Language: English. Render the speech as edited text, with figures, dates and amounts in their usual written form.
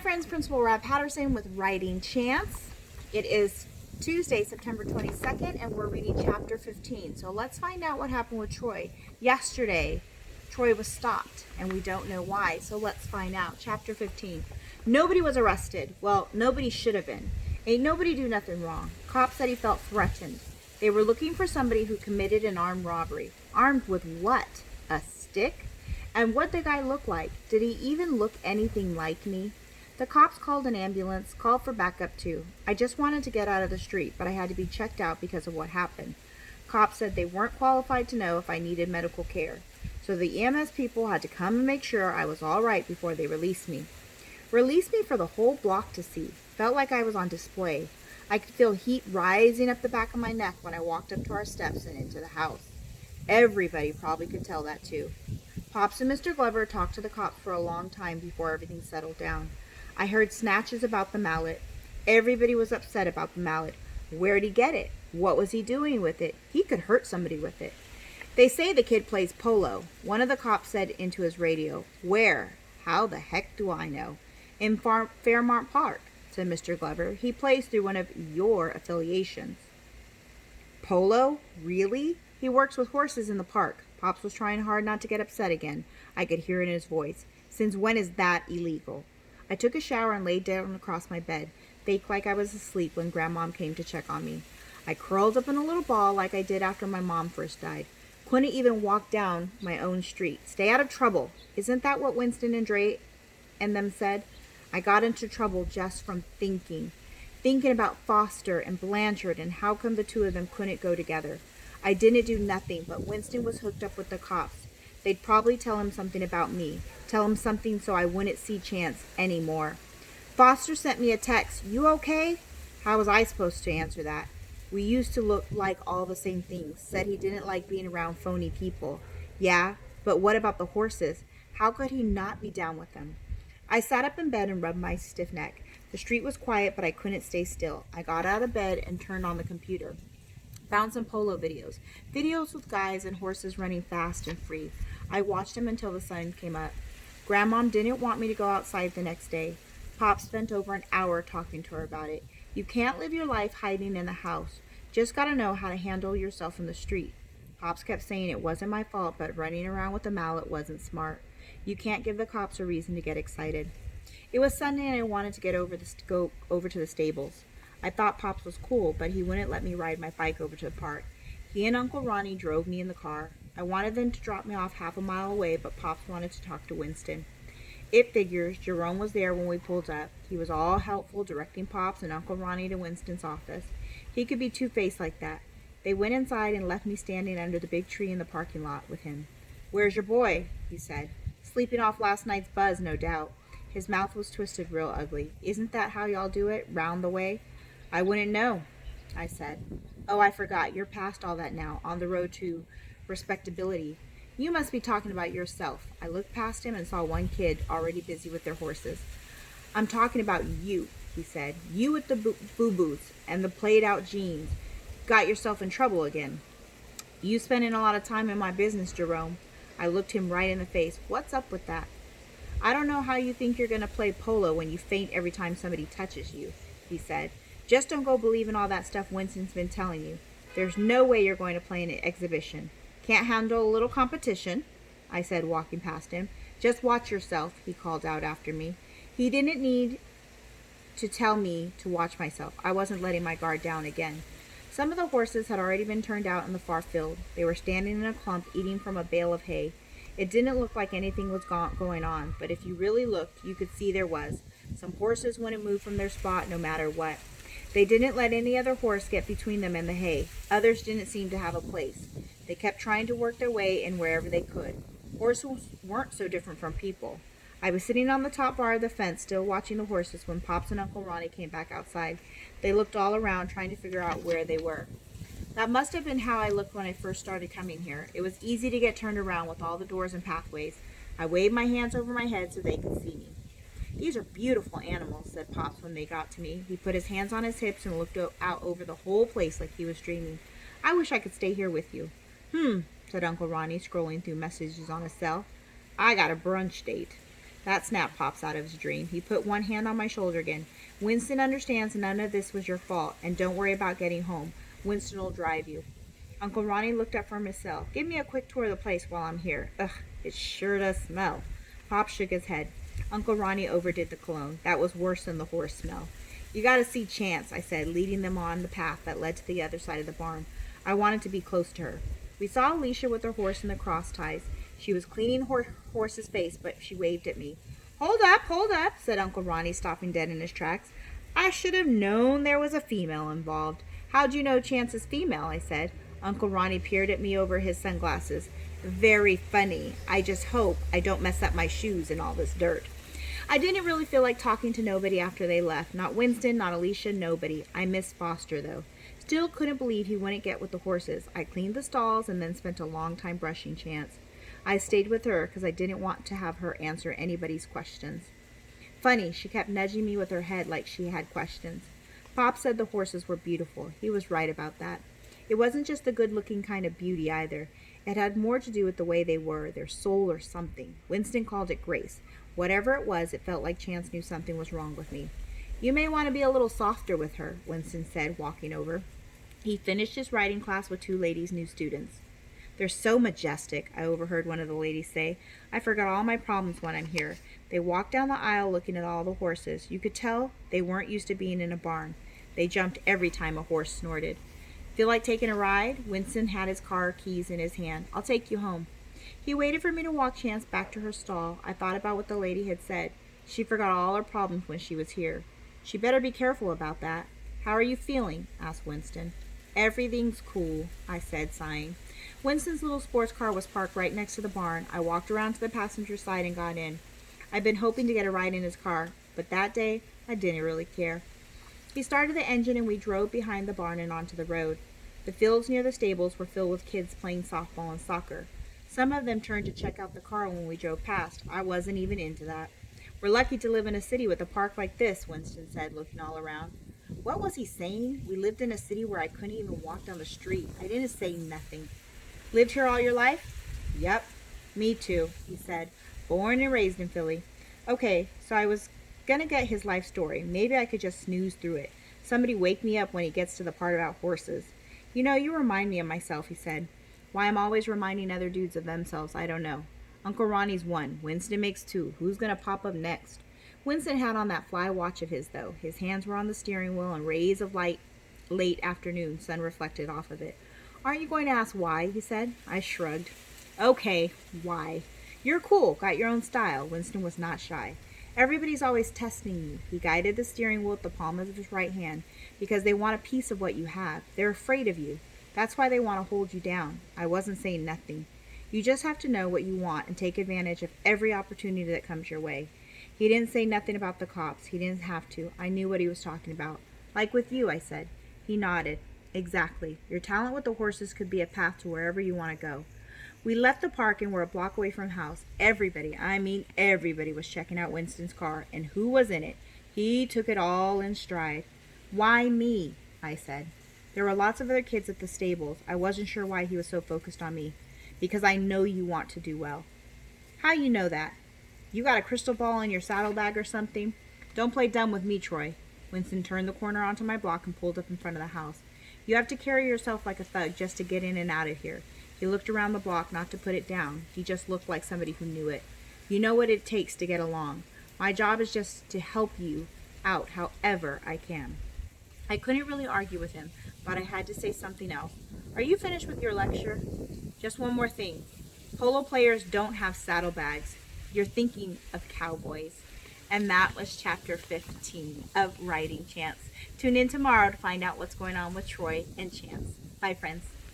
friends, Principal Rabb-Patterson with Writing Chance. It is Tuesday, September 22nd, and we're reading chapter 15. So let's find out what happened with Troy. Yesterday, Troy was stopped, and we don't know why. So let's find out. Chapter 15. Nobody was arrested. Well, nobody should have been. Ain't nobody do nothing wrong. Cop said he felt threatened. They were looking for somebody who committed an armed robbery. Armed with what? A stick? And what'd the guy look like? Did he even look anything like me? The cops called an ambulance, called for backup too. I just wanted to get out of the street, but I had to be checked out because of what happened. Cops said they weren't qualified to know if I needed medical care. So the EMS people had to come and make sure I was all right before they released me. Released me for the whole block to see. Felt like I was on display. I could feel heat rising up the back of my neck when I walked up to our steps and into the house. Everybody probably could tell that too. Pops and Mr. Glover talked to the cops for a long time before everything settled down. I heard snatches about the mallet. Everybody was upset about the mallet. Where'd he get it? What was he doing with it? He could hurt somebody with it. They say the kid plays polo. One of the cops said into his radio. Where? How the heck do I know? In Fairmont Park, said Mr. Glover. He plays through one of your affiliations. Polo? Really? He works with horses in the park. Pops was trying hard not to get upset again. I could hear it in his voice. Since when is that illegal? I took a shower and laid down across my bed, faked like I was asleep when Grandmom came to check on me. I curled up in a little ball like I did after my mom first died. Couldn't even walk down my own street. Stay out of trouble. Isn't that what Winston and Dre and them said? I got into trouble just from thinking about Foster and Blanchard and how come the two of them couldn't go together. I didn't do nothing, but Winston was hooked up with the cops. They'd probably tell him something about me. Tell him something so I wouldn't see Chance anymore. Foster sent me a text. You okay? How was I supposed to answer that? We used to look like all the same things. Said he didn't like being around phony people. Yeah, but what about the horses? How could he not be down with them? I sat up in bed and rubbed my stiff neck. The street was quiet, but I couldn't stay still. I got out of bed and turned on the computer. Found some polo videos. Videos with guys and horses running fast and free. I watched them until the sun came up. Grandmom didn't want me to go outside the next day. Pop spent over an hour talking to her about it. You can't live your life hiding in the house. Just gotta know how to handle yourself in the street. Pops kept saying it wasn't my fault, but running around with a mallet wasn't smart. You can't give the cops a reason to get excited. It was Sunday and I wanted to go over to the stables. I thought Pops was cool, but he wouldn't let me ride my bike over to the park. He and Uncle Ronnie drove me in the car. I wanted them to drop me off half a mile away, but Pops wanted to talk to Winston. It figures Jerome was there when we pulled up. He was all helpful, directing Pops and Uncle Ronnie to Winston's office. He could be two-faced like that. They went inside and left me standing under the big tree in the parking lot with him. Where's your boy? He said. Sleeping off last night's buzz, no doubt. His mouth was twisted real ugly. Isn't that how y'all do it, round the way? I wouldn't know, I said. Oh, I forgot. You're past all that now, on the road to respectability. You must be talking about yourself. I looked past him and saw one kid already busy with their horses. I'm talking about you, he said. You with the boo-boos and the played-out jeans. Got yourself in trouble again. You spending a lot of time in my business, Jerome. I looked him right in the face. What's up with that? I don't know how you think you're going to play polo when you faint every time somebody touches you, he said. Just don't go believing all that stuff Winston's been telling you. There's no way you're going to play in an exhibition. Can't handle a little competition, I said, walking past him. Just watch yourself, he called out after me. He didn't need to tell me to watch myself. I wasn't letting my guard down again. Some of the horses had already been turned out in the far field. They were standing in a clump eating from a bale of hay. It didn't look like anything was going on, but if you really looked, you could see there was. Some horses wouldn't move from their spot no matter what. They didn't let any other horse get between them and the hay. Others didn't seem to have a place. They kept trying to work their way in wherever they could. Horses weren't so different from people. I was sitting on the top bar of the fence, still watching the horses, when Pops and Uncle Ronnie came back outside. They looked all around, trying to figure out where they were. That must have been how I looked when I first started coming here. It was easy to get turned around with all the doors and pathways. I waved my hands over my head so they could see me. These are beautiful animals, said Pops when they got to me. He put his hands on his hips and looked out over the whole place like he was dreaming. I wish I could stay here with you. Said Uncle Ronnie, scrolling through messages on his cell. I got a brunch date. That snap pops out of his dream. He put one hand on my shoulder again. Winston understands none of this was your fault, and don't worry about getting home. Winston will drive you. Uncle Ronnie looked up from his cell. Give me a quick tour of the place while I'm here. Ugh, it sure does smell. Pop shook his head. Uncle Ronnie overdid the cologne. That was worse than the horse smell. You gotta see Chance, I said, leading them on the path that led to the other side of the barn. I wanted to be close to her. We saw Alicia with her horse in the cross ties. She was cleaning horse's face, but she waved at me. Hold up, said Uncle Ronnie, stopping dead in his tracks. I should have known there was a female involved. How'd you know Chance is female? I said. Uncle Ronnie peered at me over his sunglasses. Very funny. I just hope I don't mess up my shoes in all this dirt. I didn't really feel like talking to nobody after they left. Not Winston, not Alicia, nobody. I missed Foster, though. Still couldn't believe he wouldn't get with the horses. I cleaned the stalls and then spent a long time brushing Chance. I stayed with her because I didn't want to have her answer anybody's questions. Funny, she kept nudging me with her head like she had questions. Pop said the horses were beautiful. He was right about that. It wasn't just the good-looking kind of beauty either. It had more to do with the way they were, their soul or something. Winston called it grace. Whatever it was, it felt like Chance knew something was wrong with me. You may want to be a little softer with her, Winston said, walking over. He finished his writing class with two ladies, new students. They're so majestic, I overheard one of the ladies say. I forgot all my problems when I'm here. They walked down the aisle looking at all the horses. You could tell they weren't used to being in a barn. They jumped every time a horse snorted. Feel like taking a ride? Winston had his car keys in his hand. I'll take you home. He waited for me to walk Chance back to her stall. I thought about what the lady had said. She forgot all her problems when she was here. She better be careful about that. How are you feeling? Asked Winston. Everything's cool, I said, sighing. Winston's little sports car was parked right next to the barn. I walked around to the passenger side and got in. I'd been hoping to get a ride in his car, but that day I didn't really care. He started the engine and we drove behind the barn and onto the road. The fields near the stables were filled with kids playing softball and soccer. Some of them turned to check out the car when we drove past. I wasn't even into that. We're lucky to live in a city with a park like this, Winston said, looking all around. What was he saying? We lived in a city where I couldn't even walk down the street. I didn't say nothing. Lived here all your life? Yep. Me too, he said. Born and raised in Philly. Okay, so I was gonna get his life story. Maybe I could just snooze through it. Somebody wake me up when he gets to the part about horses. You know, you remind me of myself, he said. Why I'm always reminding other dudes of themselves, I don't know. Uncle Ronnie's one. Winston makes two. Who's gonna pop up next? Winston had on that fly watch of his, though. His hands were on the steering wheel and rays of light, late afternoon sun reflected off of it. Aren't you going to ask why? He said. I shrugged. Okay, why? You're cool. Got your own style. Winston was not shy. Everybody's always testing you. He guided the steering wheel with the palm of his right hand because they want a piece of what you have. They're afraid of you. That's why they want to hold you down. I wasn't saying nothing. You just have to know what you want and take advantage of every opportunity that comes your way. He didn't say nothing about the cops. He didn't have to. I knew what he was talking about. Like with you, I said. He nodded. Exactly. Your talent with the horses could be a path to wherever you want to go. We left the park and were a block away from the house. Everybody, I mean everybody, was checking out Winston's car. And who was in it? He took it all in stride. Why me? I said. There were lots of other kids at the stables. I wasn't sure why he was so focused on me. Because I know you want to do well. How you know that? You got a crystal ball in your saddlebag or something? Don't play dumb with me, Troy. Winston turned the corner onto my block and pulled up in front of the house. You have to carry yourself like a thug just to get in and out of here. He looked around the block, not to put it down. He just looked like somebody who knew it. You know what it takes to get along. My job is just to help you out however I can. I couldn't really argue with him, but I had to say something else. Are you finished with your lecture? Just one more thing. Polo players don't have saddlebags. You're thinking of cowboys. And that was chapter 15 of Writing Chance. Tune in tomorrow to find out what's going on with Troy and Chance. Bye, friends.